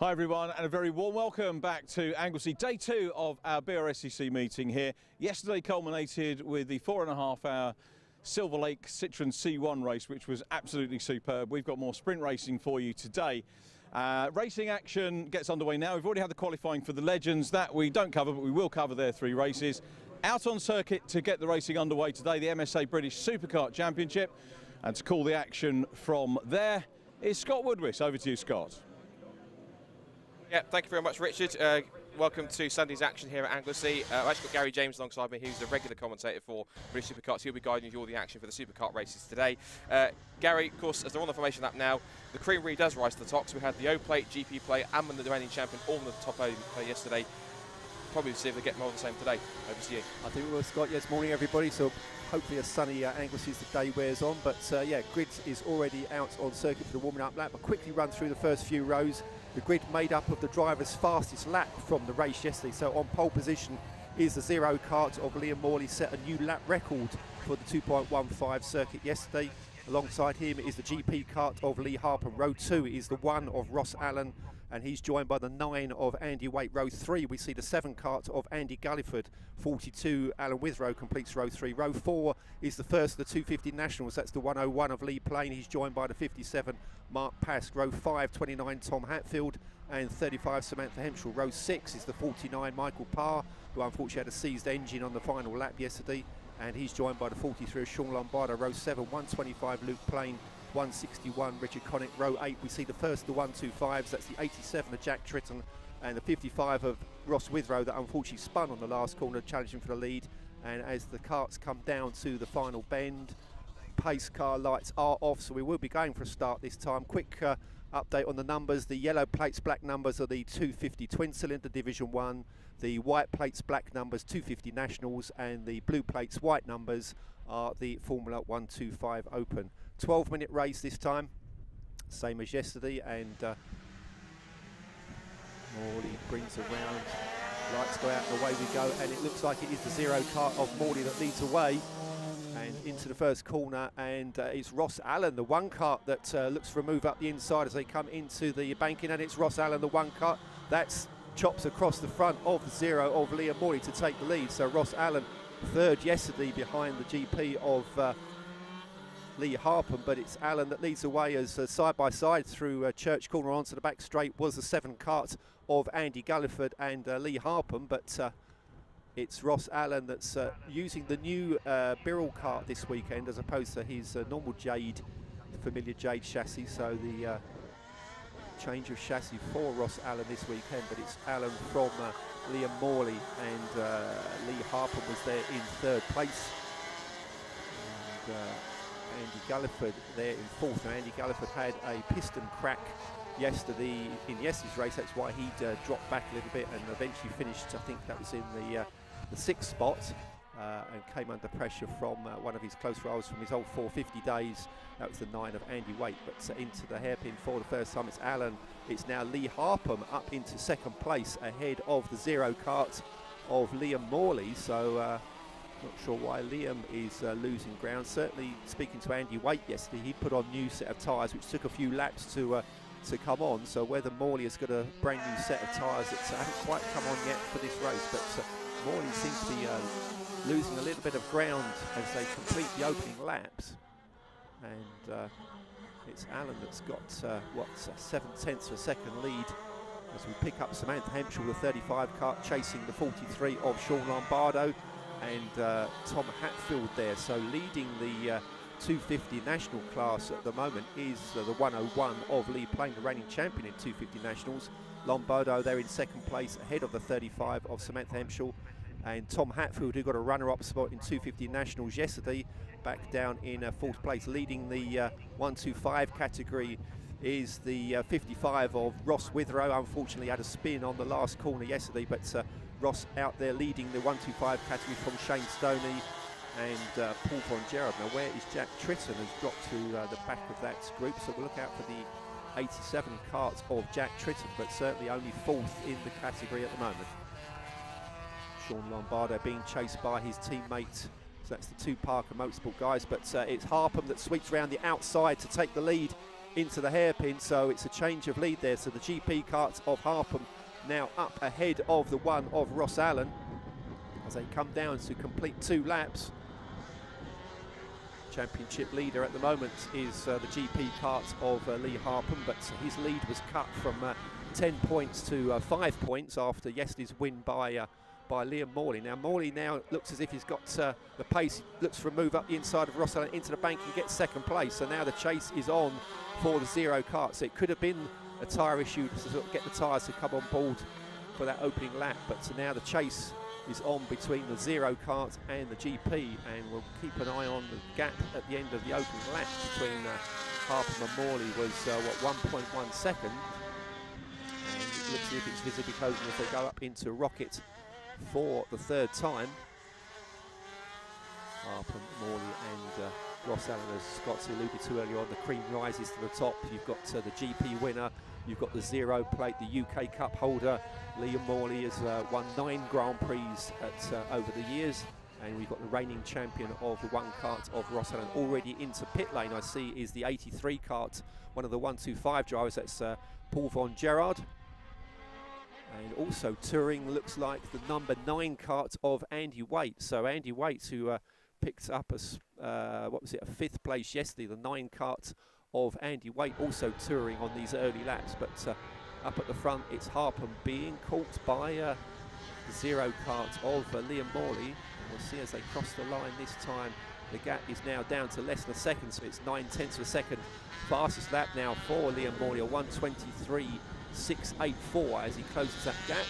Hi everyone, and a very warm welcome back to Anglesey, day 2 of our BRSCC meeting here. Yesterday culminated with the 4.5 hour Silver Lake Citroen C1 race, which was absolutely superb. We've got more sprint racing for you today. Racing action gets underway now. We've already had the qualifying for the Legends. That we don't cover, but we will cover their 3 races. Out on circuit to get the racing underway today, the MSA British Superkart Championship. And to call the action from there is Scott Woodwiss. Over to you, Scott. Yeah, thank you very much, Richard. Welcome to Sunday's action here at Anglesey. I've actually got Gary James alongside me, who's the regular commentator for British Superkarts. He'll be guiding you all the action for the Superkart races today. Gary, of course, as they're on the formation lap now, the cream really does rise to the top. So we had the O plate, GP plate, and the reigning champion all in the top yesterday. Probably see if they get more of the same today. Over to you. I think we will, Scott. Yes, morning everybody. So hopefully a sunny Anglesey as the day wears on. But yeah, grid is already out on circuit for the warming up lap. I'll quickly run through the first few rows. The grid made up of the driver's fastest lap from the race yesterday. So on pole position is the Zero kart of Liam Morley, set a new lap record for the 2.15 circuit yesterday. Alongside him is the GP kart of Lee Harper. Row 2 is the 1 of Ross Allen, and he's joined by the 9 of Andy Waite. Row 3 we see the 7 kart of Andy Gulliford. 42 Alan Withrow completes row 3. Row 4 is the first of the 250 Nationals. That's the 101 of Lee Plain. He's joined by the 57 Mark Pask. Row 5, 29 Tom Hatfield and 35 Samantha Hemschel. Row 6 is the 49 Michael Parr, who unfortunately had a seized engine on the final lap yesterday, and he's joined by the 43 of Sean Lombardo. Row 7, 125 Luke Plain, 161 Richard Connick. Row 8 we see the first of the 125s. That's the 87 of Jack Tritton and the 55 of Ross Withrow that unfortunately spun on the last corner, challenging for the lead. And as the karts come down to the final bend, pace car lights are off, so we will be going for a start this time. Quick update on the numbers. The yellow plates, black numbers are the 250 twin cylinder Division 1. The white plates, black numbers 250 Nationals, and the blue plates, white numbers are the Formula 125 Open. 12-minute race this time, same as yesterday, and Morley brings around, lights go out and away we go, and it looks like it is the Zero kart of Morley that leads away and into the first corner, and it's Ross Allen, the 1 kart that looks for a move up the inside as they come into the banking, and it's Ross Allen, the 1 kart that's chops across the front of the Zero of Liam Morley to take the lead. So Ross Allen third yesterday behind the GP of Lee Harpen, but it's Allen that leads the way as side by side through Church Corner onto the back straight was the 7 kart of Andy Gulliford and Lee Harpen, but it's Ross Allen that's using the new Birrell kart this weekend as opposed to his normal Jade, familiar Jade chassis. So the change of chassis for Ross Allen this weekend, but it's Allen from Liam Morley, and Lee Harpen was there in 3rd place. And Andy Gulliford there in 4th. Now Andy Gulliford had a piston crack yesterday in yesterday's race. That's why he dropped back a little bit and eventually finished, I think that was in the 6th spot, and came under pressure from one of his close rivals from his old 450 days. That was the 9 of Andy Waite, but into the hairpin for the first time it's Allen. It's now Lee Harpen up into 2nd place ahead of the Zero kart of Liam Morley. So not sure why Liam is losing ground. Certainly speaking to Andy Waite yesterday, he put on new set of tyres which took a few laps to come on. So whether Morley has got a brand new set of tyres that haven't quite come on yet for this race, but Morley seems to be losing a little bit of ground as they complete the opening laps. And it's Allen that's got 7/10 of a second lead as we pick up Samantha Hemschel, the 35 kart, chasing the 43 of Sean Lombardo, and Tom Hatfield there. So leading the 250 national class at the moment is the 101 of Lee Plain, the reigning champion in 250 nationals. Lombardo there in 2nd place ahead of the 35 of Samantha Hemschel, and Tom Hatfield, who got a runner-up spot in 250 nationals yesterday, back down in 4th place. Leading the 125 category is the 55 of Ross Withrow. Unfortunately had a spin on the last corner yesterday, but Ross out there leading the 125 category from Shane Stoney and Paul Von Gerard. Now where is Jack Tritton? Has dropped to the back of that group, so we'll look out for the 87 karts of Jack Tritton, but certainly only 4th in the category at the moment. Sean Lombardo being chased by his teammate, so that's the 2 Parker Motorsport guys, but it's Harpen that sweeps around the outside to take the lead into the hairpin, so it's a change of lead there. So the GP karts of Harpham now up ahead of the one of Ross Allen as they come down to complete 2 laps. Championship leader at the moment is the GP kart of Lee Harpham, but his lead was cut from 10 points to 5 points after yesterday's win by Liam Morley. Now Morley now looks as if he's got the pace, looks for a move up the inside of Ross Allen into the bank and gets second place. So now the chase is on for the Zero kart. So it could have been a tyre issue to sort of get the tyres to come on board for that opening lap, but so now the chase is on between the Zero kart and the GP, and we'll keep an eye on the gap at the end of the opening lap between Harpham and Morley was 1.1 second. And it looks as if it's visibly closing as they go up into Rocket for the 3rd time. Harpham, Morley and Ross Allen, as Scott's alluded to earlier on, the cream rises to the top. You've got the GP winner, you've got the Zero plate, the UK Cup holder. Liam Morley has won 9 Grand Prix over the years, and we've got the reigning champion of the one kart of Ross Allen already into pit lane. I see is the 83 kart, one of the 125 drivers, that's Paul Von Gerard. And also touring looks like the number 9 kart of Andy Waite. So Andy Waite, who picked up a 5th place yesterday, the 9 kart of Andy Waite, also touring on these early laps. But up at the front, it's Harpham being caught by the Zero kart of Liam Morley. And we'll see as they cross the line this time, the gap is now down to less than a second, so it's 9/10 of a second. Fastest lap now for Liam Morley, a 1:23.684 as he closes that gap.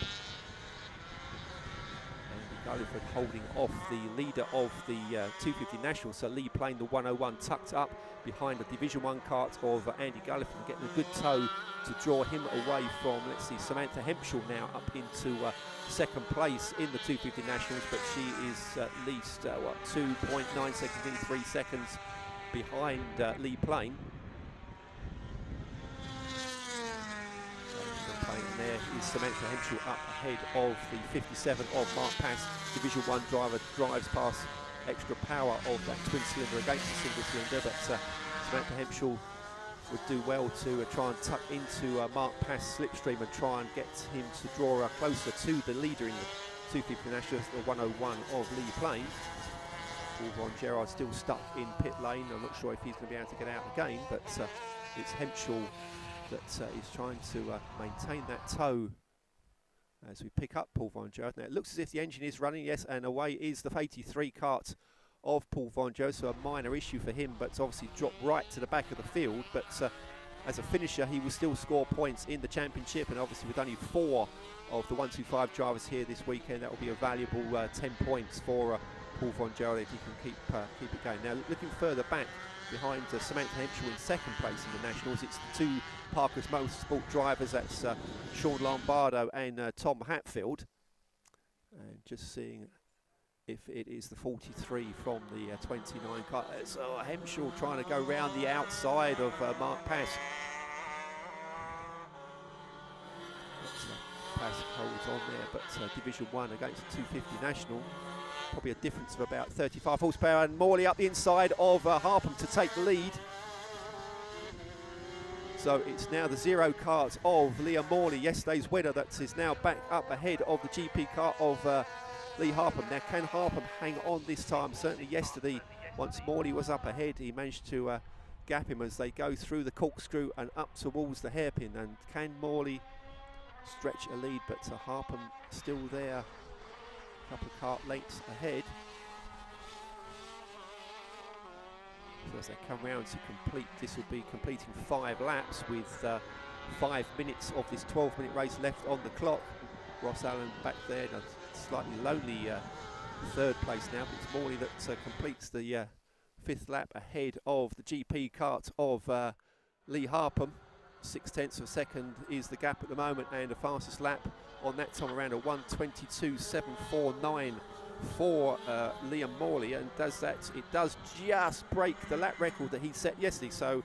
Gulliford holding off the leader of the 250 National, so Lee playing the 101 tucked up behind the Division 1 kart of Andy Gulliford, getting a good tow to draw him away from, let's see, Samantha Hempshall now up into 2nd place in the 250 Nationals, but she is at least 2.9 seconds in 3 seconds behind Lee Plain. There is Samantha Hempshall up ahead of the 57 of Mark Pass. Division 1 driver drives past extra power of that twin cylinder against the single cylinder, but Samantha Hempshall would do well to try and tuck into Mark Pass slipstream and try and get him to draw closer to the leader in the 250 Nationals, the 101 of Lee Plain. Paul Von Gerard still stuck in pit lane. I'm not sure if he's going to be able to get out again, but it's Hempshall that is trying to maintain that tow as we pick up Paul Von Gerard. Now it looks as if the engine is running, yes, and away is the 83 kart of Paul Von Gerard, so a minor issue for him, but obviously dropped right to the back of the field. But as a finisher, he will still score points in the championship, and obviously with only 4 of the 125 drivers here this weekend, that will be a valuable 10 points for Paul Von Gerard if he can keep it going. Now looking further back, behind Samantha Hempshall in 2nd place in the Nationals, it's the 2 Parker's Motorsport drivers, that's Sean Lombardo and Tom Hatfield. And just seeing if it is the 43 from the 29 car. So Hempshall trying to go round the outside of Mark Pask. Pask holds on there, but Division 1 against the 250 National. Probably a difference of about 35 horsepower, and Morley up the inside of Harpham to take the lead. So it's now the Zero kart of Liam Morley, yesterday's winner, that is now back up ahead of the GP kart of Lee Harpham. Now can Harpham hang on this time? Certainly yesterday, once Morley was up ahead, he managed to gap him as they go through the corkscrew and up towards the hairpin. And can Morley stretch a lead? But Harpham still there, a couple of kart lengths ahead. So as they come round to complete, this will be completing 5 laps with 5 minutes of this 12-minute race left on the clock. Ross Allen back there in a slightly lonely 3rd place now, but it's Morley that completes the 5th lap ahead of the GP kart of Lee Harpham. 0.6 of a second is the gap at the moment, and the fastest lap on that time around a 1:22.749 for Liam Morley, and it does just break the lap record that he set yesterday, so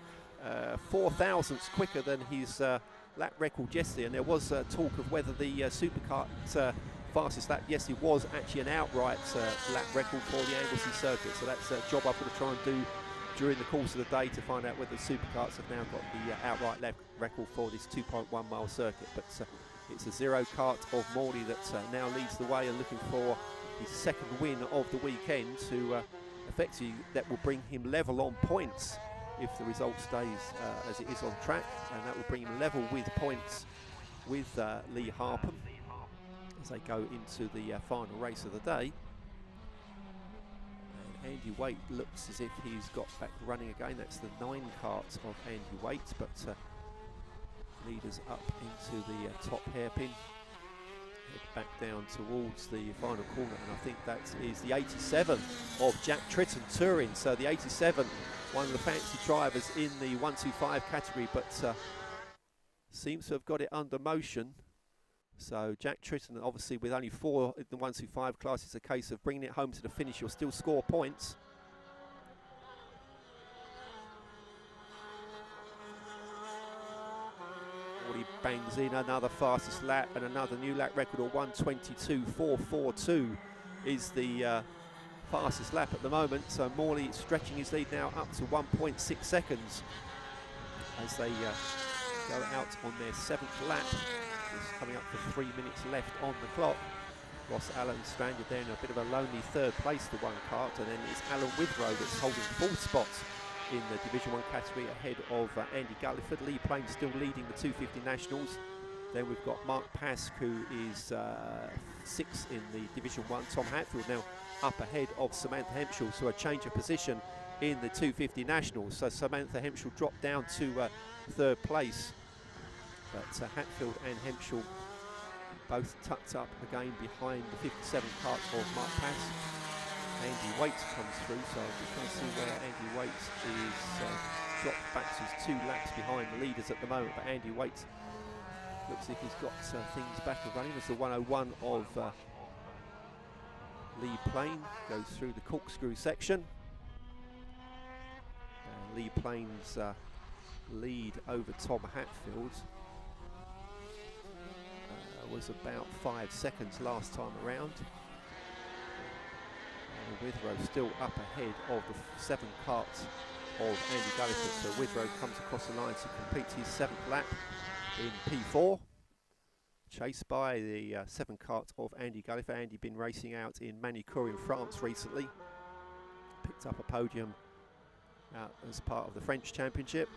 4 thousandths quicker than his lap record yesterday. And there was talk of whether the Superkart fastest lap yesterday was actually an outright lap record for the Anglesey circuit, so that's a job I've got to during the course of the day to find out whether the Superkarts have now got the outright record for this 2.1 mile circuit. But it's a zero kart of Morley that now leads the way and looking for his second win of the weekend to effectively that will bring him level on points if the result stays as it is on track, and that will bring him level with points with Lee Harpham as they go into the final race of the day. And Andy Waite looks as if he's got back running again. That's the 9 karts of Andy Waite, but leaders up into the top hairpin, head back down towards the final corner, and I think that is the 87 of Jack Tritton touring. So the 87, one of the fancy drivers in the 125 category, but seems to have got it under motion. So Jack Tritton, obviously with only 4 in the 125 class, it's a case of bringing it home to the finish. You'll still score points. He bangs in another fastest lap and another new lap record of 1:22.442 is the fastest lap at the moment. So Morley stretching his lead now up to 1.6 seconds as they go out on their 7th lap. It's coming up for 3 minutes left on the clock. Ross Allen stranded there in a bit of a lonely 3rd place to 1 kart, and then it's Alan Withrow that's holding 4th spot in the Division 1 category ahead of Andy Gulliford. Lee Plain still leading the 250 Nationals. Then we've got Mark Pask, who is 6th in the Division 1. Tom Hatfield now up ahead of Samantha Hempshall, so a change of position in the 250 Nationals. So Samantha Hempshall dropped down to 3rd place, but Hatfield and Hempshall both tucked up again behind the 57 kart of Mark Pask. Andy Waite comes through, so we're trying to see where Andy Waite is dropped back to his 2 laps behind the leaders at the moment, but Andy Waite looks like he's got things back and running as the 101 of Lee Plain goes through the corkscrew section. Lee Plain's lead over Tom Hatfield was about 5 seconds last time around. Withrow still up ahead of the 7 karts of Andy Gulliford, so Withrow comes across the line to complete his 7th lap in P4, chased by the 7 kart of Andy Gulliford. Andy been racing out in Manicourt in France recently, picked up a podium out as part of the French Championship.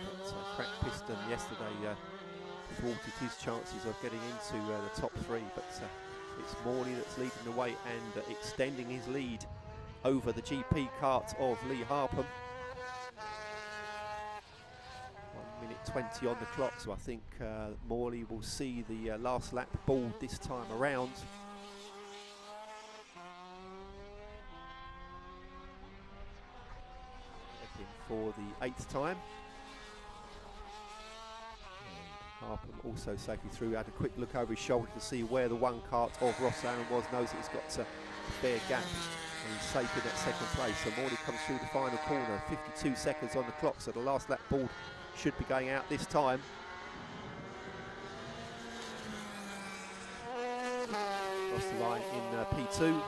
But cracked piston yesterday thwarted his chances of getting into the top 3, but it's Morley that's leading the way and extending his lead over the GP kart of Lee Harpham. 1:20 on the clock, so I think Morley will see the last lap ball this time around. Looking for the 8th time. Harpham also safely through, had a quick look over his shoulder to see where the 1 kart of Ross Allen was, knows that he's got a fair gap and he's safe in that 2nd place. So Morley comes through the final corner, 52 seconds on the clock, so the last lap ball should be going out this time. Across the line in P2.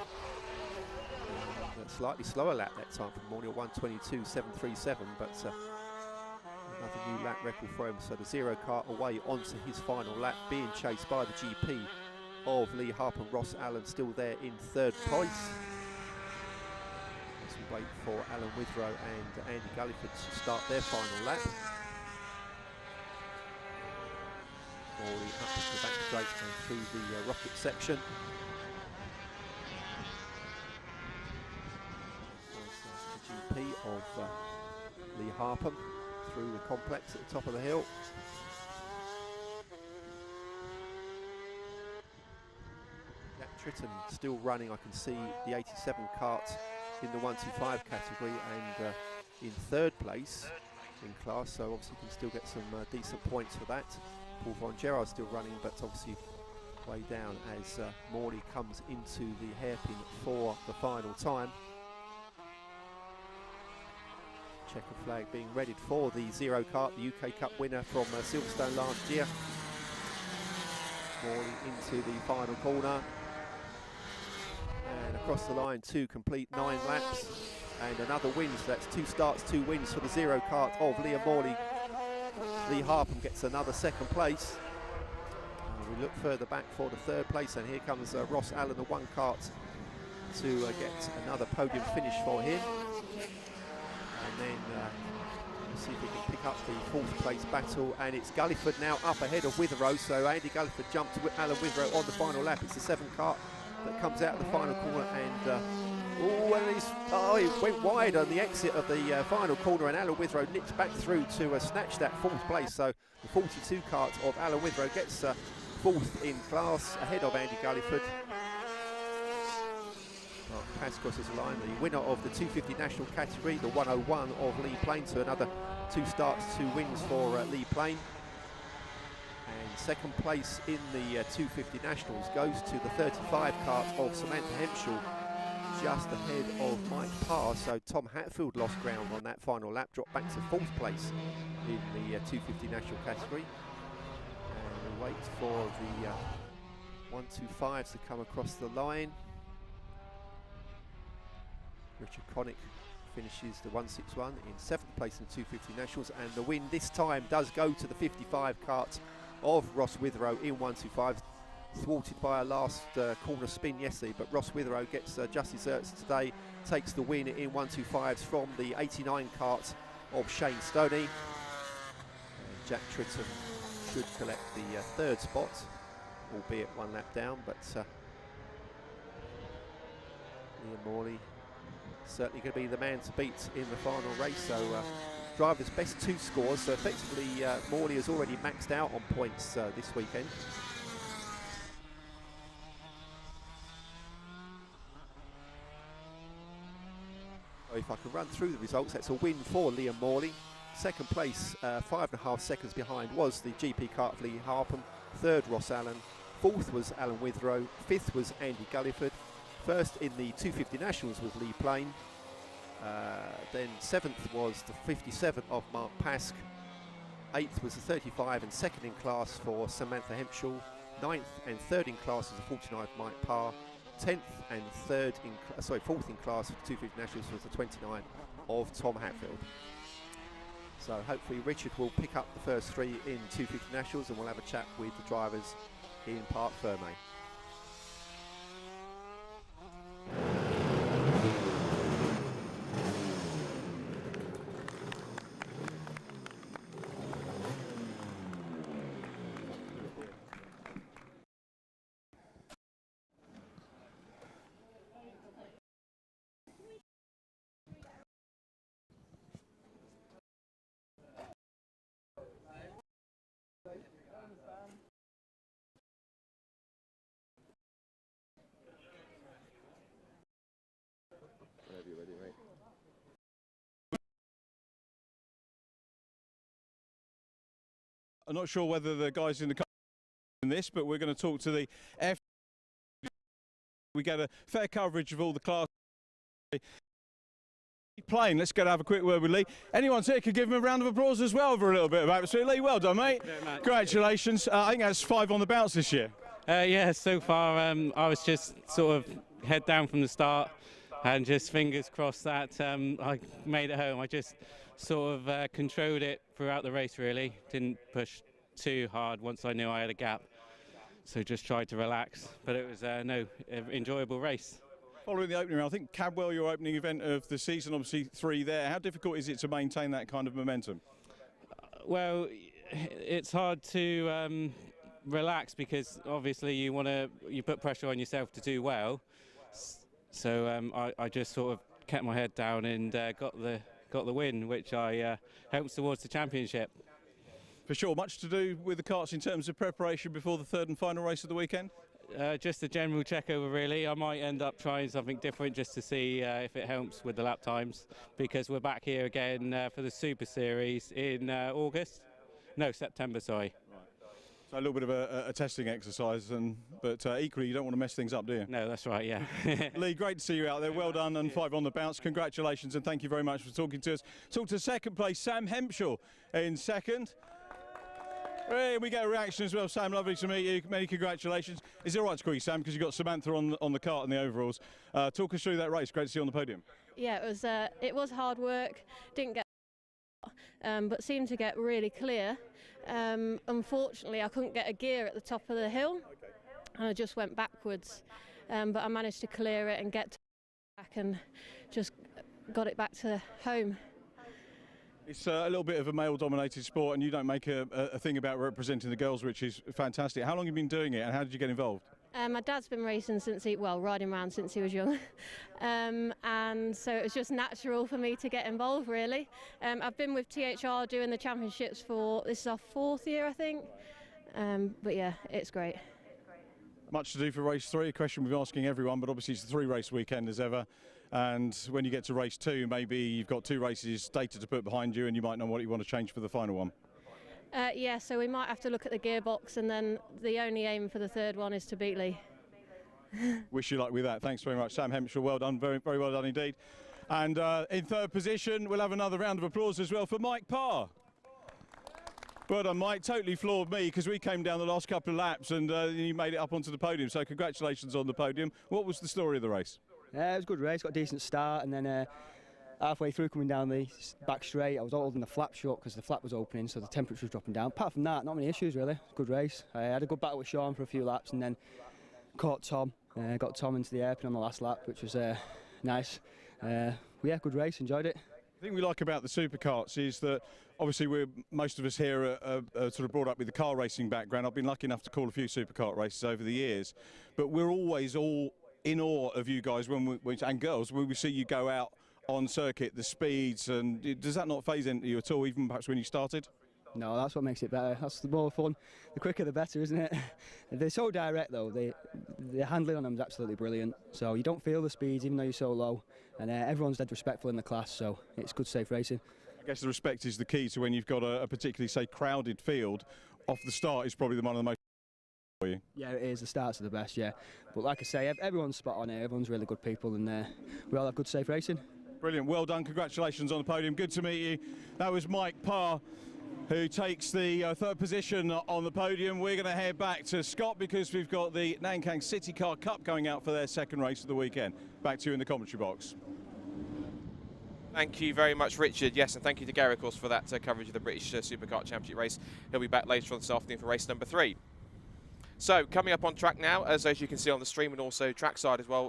A slightly slower lap that time from Morley, 1:22.737, but another new lap record for him, so the 0 kart away onto his final lap, being chased by the GP of Lee Harpham. Ross Allen still there in 3rd place. As we wait for Alan Withrow and Andy Gulliford to start their final lap. Morley up the back straight and through the rocket section. The GP of Lee Harpham through the complex at the top of the hill. Jack Tritton still running. I can see the 87 kart in the 125 category and in 3rd place in class, so obviously can still get some decent points for that. Paul Von Gerard's still running, but obviously way down as Morley comes into the hairpin for the final time. Checker flag being readied for the 0 kart, the UK Cup winner from Silverstone last year. Morley into the final corner. And a across the line to complete 9 laps. And another win, so that's 2 starts, 2 wins for the zero kart of Liam Morley. Lee Harpham gets another 2nd place. We look further back for the 3rd place, and here comes Ross Allen, the 1 kart, to get another podium finish for him. And then let's see if we can pick up the 4th place battle, and it's Gulliford now up ahead of Witherow. So Andy Gulliford jumped to Alan Witherow on the final lap. It's the 7th kart that comes out of the final corner, and he went wide on the exit of the final corner, and Alan Witherow nips back through to snatch that 4th place. So the 42 kart of Alan Witherow gets 4th in class ahead of Andy Gulliford. Pass crosses the line, the winner of the 250 national category, the 101 of Lee Plain. So another 2 starts, 2 wins for Lee Plain. And 2nd place in the 250 nationals goes to the 35 kart of Samantha Hempshall, just ahead of Mike Parr. So Tom Hatfield lost ground on that final lap, dropped back to 4th place in the 250 national category. And we wait for the 125s to come across the line. Richard Connick finishes the 161 in 7th place in the 250 nationals, and the win this time does go to the 55 kart of Ross Witherow in 125. Thwarted by a last corner spin yesterday, but Ross Witherow gets just desserts today, takes the win in 125s from the 89 kart of Shane Stoney. Jack Tritton should collect the 3rd spot, albeit 1 lap down, but Liam Morley certainly going to be the man to beat in the final race. So driver's best 2 scores, so effectively Morley has already maxed out on points this weekend. If I can run through the results, that's a win for Liam Morley. 2nd place, 5.5 seconds behind, was the GP kart of Lee Harpham. 3rd, Ross Allen. 4th was Alan Witherow. 5th was Andy Gulliford. 1st in the 250 nationals was Lee Plain. Then 7th was the 57 of Mark Pask. 8th was the 35 and 2nd in class for Samantha Hempshall. 9th and 3rd in class was the 49 Mike Parr. 10th and 4th in class for the 250 nationals was the 29 of Tom Hatfield. So hopefully Richard will pick up the first 3 in 250 nationals, and we'll have a chat with the drivers in Parc Ferme. I'm not sure whether the guys in the car in this, but we're going to talk to the F. We get a fair coverage of all the classes. Playing. Let's go to have a quick word with Lee. Anyone here could give him a round of applause as well for a little bit of atmosphere. Lee, well done, mate. Yeah, congratulations. I think that's 5 on the bounce this year. Yeah, so far I was just sort of head down from the start and just fingers crossed that I made it home. I just sort of controlled it throughout the race, really. Didn't push too hard once I knew I had a gap. So just tried to relax, but it was enjoyable race. Following the opening round, I think Cadwell, your opening event of the season, obviously 3 there. How difficult is it to maintain that kind of momentum? Well, it's hard to relax because obviously you put pressure on yourself to do well. So I just sort of kept my head down and got the win, which helps towards the championship. For sure. Much to do with the karts in terms of preparation before the 3rd and final race of the weekend? Just a general check over, really. I might end up trying something different just to see if it helps with the lap times, because we're back here again for the Super Series in September, sorry. So a little bit of a testing exercise, but equally you don't want to mess things up, do you? No, that's right, yeah. Lee, great to see you out there. Well done, and 5 on the bounce. Congratulations, and thank you very much for talking to us. Talk to 2nd place, Sam Hempshall in 2nd. Hey, we get a reaction as well. Sam, lovely to meet you. Many congratulations. Is it all right to call you Sam, because you've got Samantha on the kart and the overalls? Talk us through that race. Great to see you on the podium. Yeah, it was hard work. Didn't get, but seemed to get really clear. Unfortunately, I couldn't get a gear at the top of the hill, and I just went backwards. But I managed to clear it and get back and just got it back to home. It's a little bit of a male-dominated sport, and you don't make a thing about representing the girls, which is fantastic. How long have you been doing it, and how did you get involved? My dad's been racing riding around since he was young, and so it was just natural for me to get involved, really. I've been with THR doing the championships this is our 4th year, I think, but yeah, it's great. Much to do for race 3, a question we've been asking everyone, but obviously it's a 3-race weekend as ever. And when you get to race 2, maybe you've got 2 races data to put behind you, and you might know what you want to change for the final one. Yeah, so we might have to look at the gearbox, and then the only aim for the 3rd one is to beat Lee. Wish you luck with that. Thanks very much, Sam Hempshire. Well done, very, very well done indeed. And in 3rd position, we'll have another round of applause as well for Mike Parr. Well done, Mike. Totally floored me, because we came down the last couple of laps and you made it up onto the podium. So congratulations on the podium. What was the story of the race? It was a good race, got a decent start, and then halfway through coming down the back straight, I was holding the flap shut because the flap was opening, so the temperature was dropping down. Apart from that, not many issues really. Good race. I had a good battle with Sean for a few laps, and then caught Tom. Got Tom into the hairpin on the last lap, which was nice. Yeah, good race, enjoyed it. The thing we like about the superkarts is that obviously most of us here are sort of brought up with the car racing background. I've been lucky enough to call a few superkart races over the years, but we're always all in awe of you guys and girls when we see you go out on circuit, the speeds, and does that not phase into you at all, even perhaps when you started? No, that's what makes it better. That's the more fun. The quicker the better, isn't it? They're so direct though. The handling on them is absolutely brilliant. So you don't feel the speeds even though you're so low, and everyone's dead respectful in the class, so it's good safe racing. I guess the respect is the key to when you've got a particularly, say, crowded field. Off the start is probably one of the most for you. Yeah, it is. The starts are the best, yeah. But like I say, everyone's spot on here. Everyone's really good people, and we all have good safe racing. Brilliant. Well done. Congratulations on the podium. Good to meet you. That was Mike Parr, who takes the 3rd position on the podium. We're going to head back to Scott because we've got the Nankang City Car Cup going out for their 2nd race of the weekend. Back to you in the commentary box. Thank you very much, Richard. Yes, and thank you to Gary, of course, for that coverage of the British Superkart Championship race. He'll be back later on this afternoon for race number 3. So, coming up on track now, as you can see on the stream and also trackside as well,